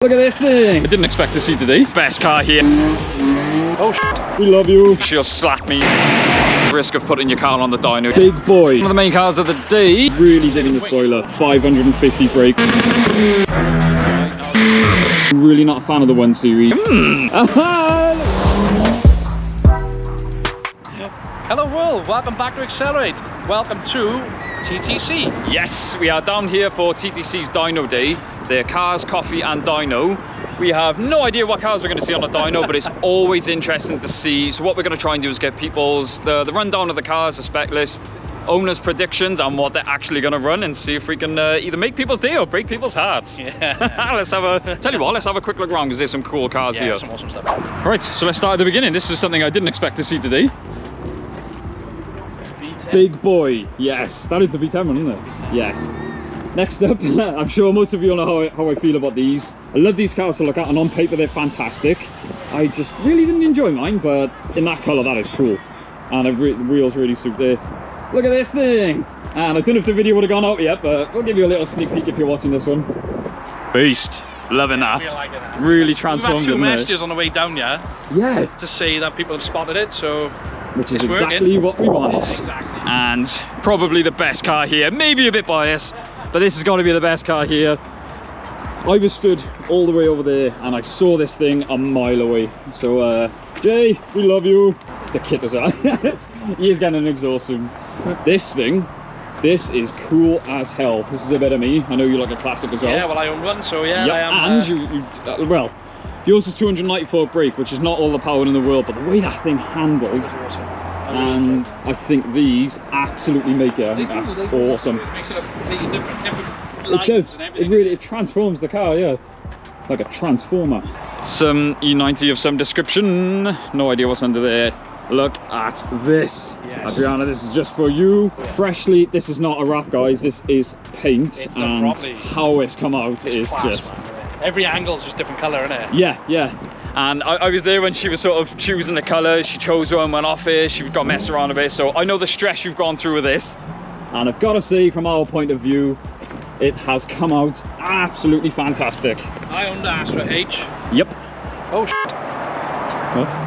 Look at this thing! I didn't expect to see today. Best car here. Oh shit. We love you. She'll slap me. Risk of putting your car on the dyno. Big boy. One of the main cars of the day. Really digging the spoiler. 550 brake. Really not a fan of the 1 Series. Hello world, welcome back to Accelerate. Welcome to TTC. Yes, we are down here for TTC's Dyno Day. Their cars, coffee and dyno. We have no idea what cars we're going to see on the dyno, but it's always interesting to see. So what we're going to try and do is get people's the rundown of the cars, the spec list, owners' predictions and what they're actually going to run, and see if we can either make people's day or break people's hearts. Yeah. Let's have a quick look around because there's some cool cars here. Some awesome stuff. Right, so let's start at the beginning. This is something I didn't expect to see today. V10. Big boy. Yes, that is the V10 one, isn't it? Yes. Next up, I'm sure most of you know how I feel about these. I love these cars to look at, and on paper they're fantastic. I just really didn't enjoy mine, but in that colour that is cool. And the wheels really suit it. Look at this thing! And I don't know if the video would have gone out yet, but we'll give you a little sneak peek if you're watching this one. Beast. Loving that. We're liking that. Really transformed, We've had 2 didn't it? messages on the way down, yeah, to say that people have spotted it, so Which is it's exactly working. what we want. Exactly. And probably the best car here. Maybe a bit biased, but this is going to be the best car here. I was stood all the way over there and I saw this thing a mile away. So Jay, we love you. It's the kit as well. He is getting an exhaust soon. This thing, this is cool as hell. This is a bit of me. I know you like a classic as well. Yeah, well I own one, so yeah, Yep, I am. and well, yours is 294 brake, which is not all the power in the world, but the way that thing handled, Awesome. and I think these absolutely make it. I think that's awesome. It makes it look completely different It lines does. and It everything. really transforms the car, yeah, like a transformer. Some E90 of some description. No idea what's under there. Look at this. Yes. Adriana, this is just for you. Freshly, this is not a wrap, guys. This is paint, It's done and properly. how it's come out It's is class, just. man. Every angle's just different colour, isn't it? Yeah, yeah. And I was there when she was sort of choosing the colours. She chose one, went off it. She got messed around a bit. So I know the stress you've gone through with this. And I've got to say, from our point of view, it has come out absolutely fantastic. I own the Astra H. Yep. Oh shit. Huh?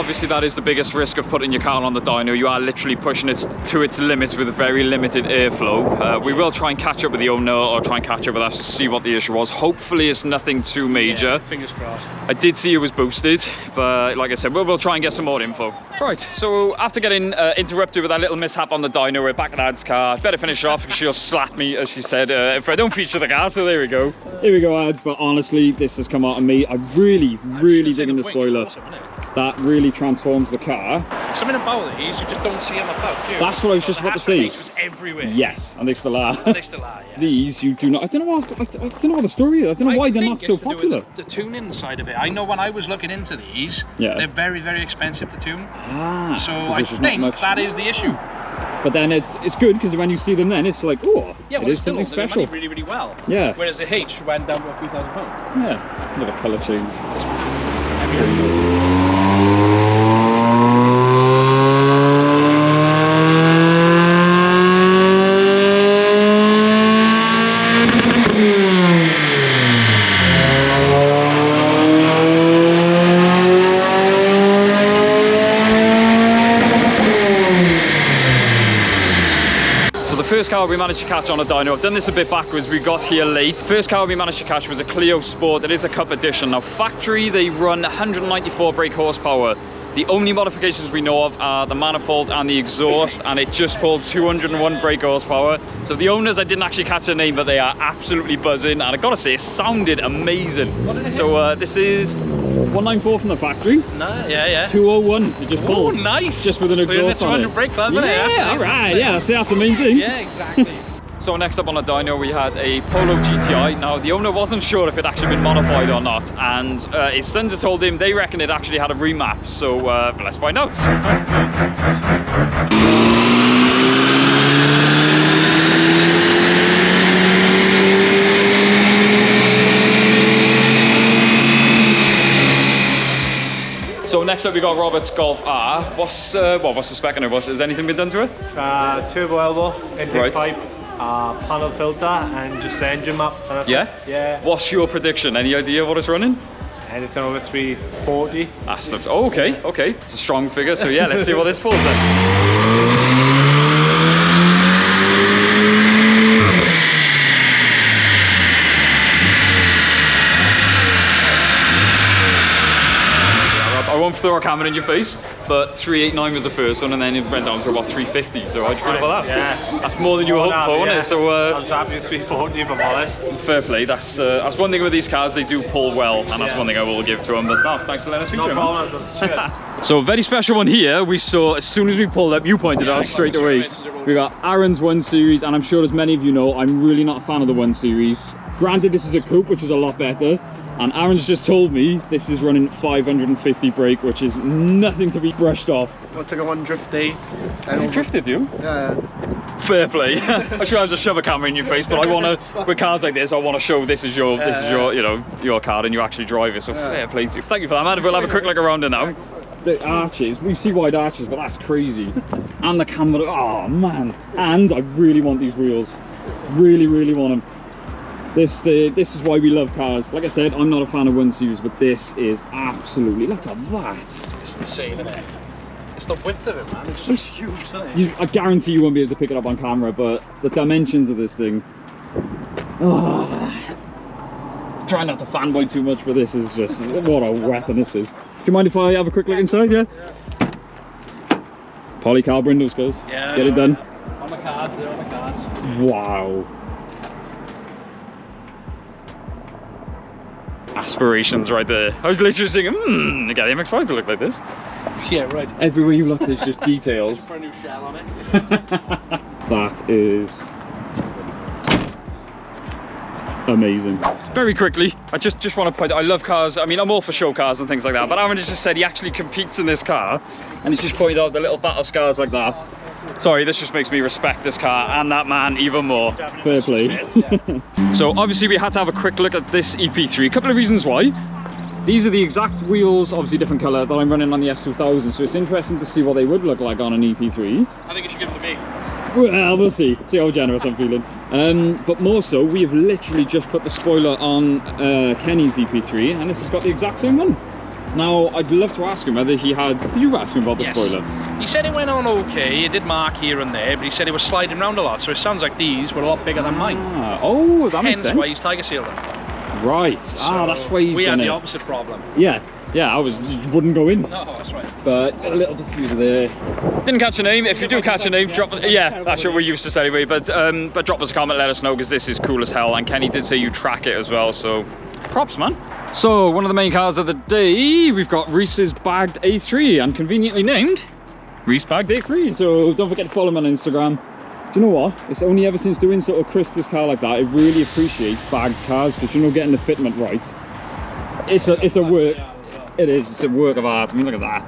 Obviously that is the biggest risk of putting your car on the dyno. You are literally pushing it to its limits with very limited airflow. We will try and catch up with the owner or try and catch up with us to see what the issue was. Hopefully it's nothing too major. Yeah, fingers crossed. I did see it was boosted, but like I said, we'll try and get some more info. Right, so after getting interrupted with that little mishap on the dyno, we're back at Ad's car. Better finish off because she'll slap me, as she said, if I don't feature the car, so there we go. Here we go, Ads, but honestly, this has come out of me. I really digging the spoiler. Awesome, isn't it? That really transforms the car. Something about these, you just don't see them about, do you? That's what I was just about to say. It was everywhere. Yes, and they still are. They still are, yeah. These you do not. I don't know what the story is. I don't know why they're not so popular. The tuning side of it. I know when I was looking into these, Yeah. they're very, very expensive to tune. Ah, So 'cause I this is not think much. that is the issue. But then it's good because when you see them, then it's like, oh, Yeah, well, it it's is still something they're special. money really, really well. Yeah. Whereas the H went down to £3,000. Yeah, another colour change. First car we managed to catch on a dyno. I've done this a bit backwards, we got here late. First car we managed to catch was a Clio Sport. It is a Cup edition. Now factory, they run 194 brake horsepower. The only modifications we know of are the manifold and the exhaust, and it just pulled 201 brake horsepower. So the owners, I didn't actually catch their name, but they are absolutely buzzing, and I gotta say, it sounded amazing. What did it So this is 194 from the factory. No, yeah. 201. It just Oh, pulled. nice. Just with an We're in the exhaust on 200 it. brake club, isn't it? Yeah, all right. Yeah, that's the main thing. Yeah, exactly. So next up on the dyno we had a Polo GTI. Now the owner wasn't sure if it actually been modified or not, and his sons had told him they reckon it actually had a remap, so let's find out. So next next up we got Robert's Golf R. What's the spec on it? Has anything been done to it? Turbo elbow, intake Right. pipe, panel filter, and just the engine map. And that's Yeah? it. Yeah. What's your prediction? Any idea what it's running? Anything over 340. That's the, oh, okay. It's a strong figure, so yeah, let's see what this pulls then. I won't throw a camera in your face, but 389 was the first one, and then it went down to about 350. So how'd you feel about that? Yeah. That's more than you were hoping for, wasn't it? So I was happy with 340 if I'm honest. fair play. That's one thing with these cars, they do pull well, and that's one thing I will give to them. But no, thanks for letting us feature No them. problem. Cheers. So a very special one here, we saw as soon as we pulled up, you pointed out straight away. We got Aaron's 1 Series, and I'm sure as many of you know, I'm really not a fan of the 1 Series. Granted, this is a coupe, which is a lot better, and Aaron's just told me this is running 550 brake, which is nothing to be brushed off. I'll take a one drifty. You drifted, you? Yeah. Fair play. I should have to shove a camera in your face, but I want to, with cars like this, I want to show this is your, you know, your car, and you actually drive it. So fair play to you. Thank you for that, man. We'll have a quick look around it now. The arches, we see wide arches, but that's crazy. And the camera, oh man. And I really want these wheels. Really, really want them. This is why we love cars. Like I said, I'm not a fan of 1 Series, but this is absolutely, look at that. It's insane, isn't it? It's the width of it, man. It's just huge, isn't it? I guarantee you won't be able to pick it up on camera, but the dimensions of this thing. Oh. Trying not to fanboy too much, but this is just, what a weapon this is. Do you mind if I have a quick look inside, yeah? Polycarb windows, guys. Yeah. Get it done. On the cards, they're on the cards. Wow. Aspirations right there. I was literally thinking, you get the MX-5 to look like this. Yeah, right. Everywhere you look, there's just details. For a new shell on it. That is amazing. Very quickly, I just want to point out, I love cars. I mean, I'm all for show cars and things like that, but Aaron just said he actually competes in this car, and he's just pointed out the little battle scars like that. Sorry, this just makes me respect this car and that man even more. Fair play. So obviously we had to have a quick look at this EP3. A couple of reasons why. These are the exact wheels, obviously different colour, that I'm running on the S2000, so it's interesting to see what they would look like on an EP3. I think you should give it to me. Well, we'll see how generous I'm feeling. But more so, we have literally just put the spoiler on Kenny's EP3, and this has got the exact same one. Now, I'd love to ask him whether he had... Did you ask him about the spoiler? He said it went on okay, it did mark here and there, but he said it was sliding around a lot, so it sounds like these were a lot bigger than mine. Oh, that makes sense. Hence why he's tiger sealed them. Right. That's why he's we done had it. the opposite problem. Yeah, I was... You wouldn't go in. No, that's right. But got a little diffuser there. Didn't catch a name. If you do catch a name, drop it. Yeah, that's what we're used to anyway. But drop us a comment, let us know, because this is cool as hell. And Kenny did say you track it as well, so props, man. So one of the main cars of the day, we've got Reese's bagged A3, and conveniently named Reese bagged A3. So don't forget to follow him on Instagram. Do you know what? It's only ever since doing sort of Chris' car like that, I really appreciate bagged cars, because you know, getting the fitment right. It's a work. It is. It's a work of art. I mean, look at that.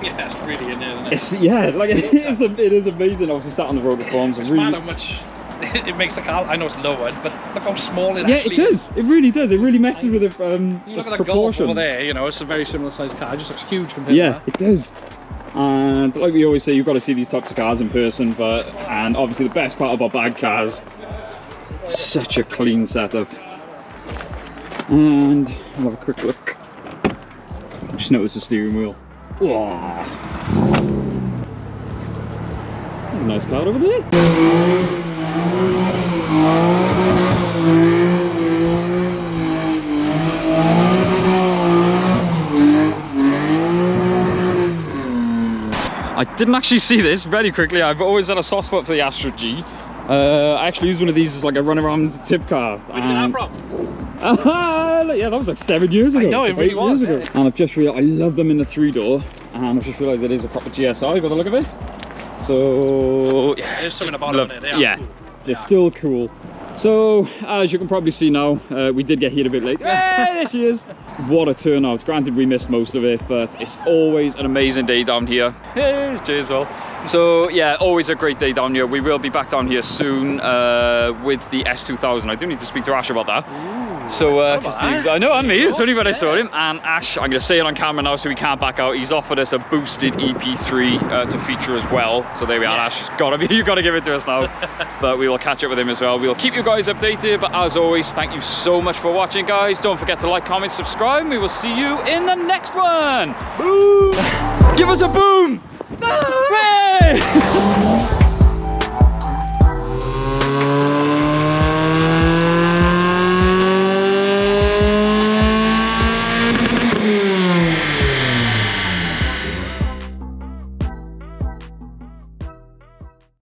Yeah, it's really in there, isn't it? It's, yeah, like it is amazing. Obviously, sat on the road forms. It's Really, mad how much it makes the car. I know it's lowered, but look how small it yeah, actually it does. is. It really does. It really messes with the You look at the Golf proportions. over there, you know, it's a very similar sized car. It just looks huge compared Yeah, to it does. And like we always say, you've got to see these types of cars in person. And obviously, the best part about bag cars, such a clean setup. And we'll have a quick look. Just notice the steering wheel. Wow. There's a nice car over there. I didn't actually see this very quickly. I've always had a soft spot for the Astra G. I actually used one of these as like a run-around tip car. Where'd you get that from? Yeah, that was like 7 years ago. I know, it really 8 was, years ago. yeah. And I've just realised, I love them in the 3-door. And I've just realised it is a proper GSI by the look of it. So, yeah. There's something about it. They are Yeah. cool. They're still cool. So, as you can probably see now, we did get here a bit late. Hey, there she is. What a turnout. Granted, we missed most of it, but it's always An amazing day down here. Here's Jay as well. So yeah, always a great day down here. We will be back down here soon with the S2000. I do need to speak to Ash about that. So, I know, and me, it's only when I saw him. And Ash, I'm going to say it on camera now so we can't back out. He's offered us a boosted EP3 to feature as well. So there we are, Ash. You've got to give it to us now. But we will catch up with him as well. We'll keep you guys updated. But as always, thank you so much for watching, guys. Don't forget to like, comment, subscribe. And we will see you in the next one. Boom! Give us a boom!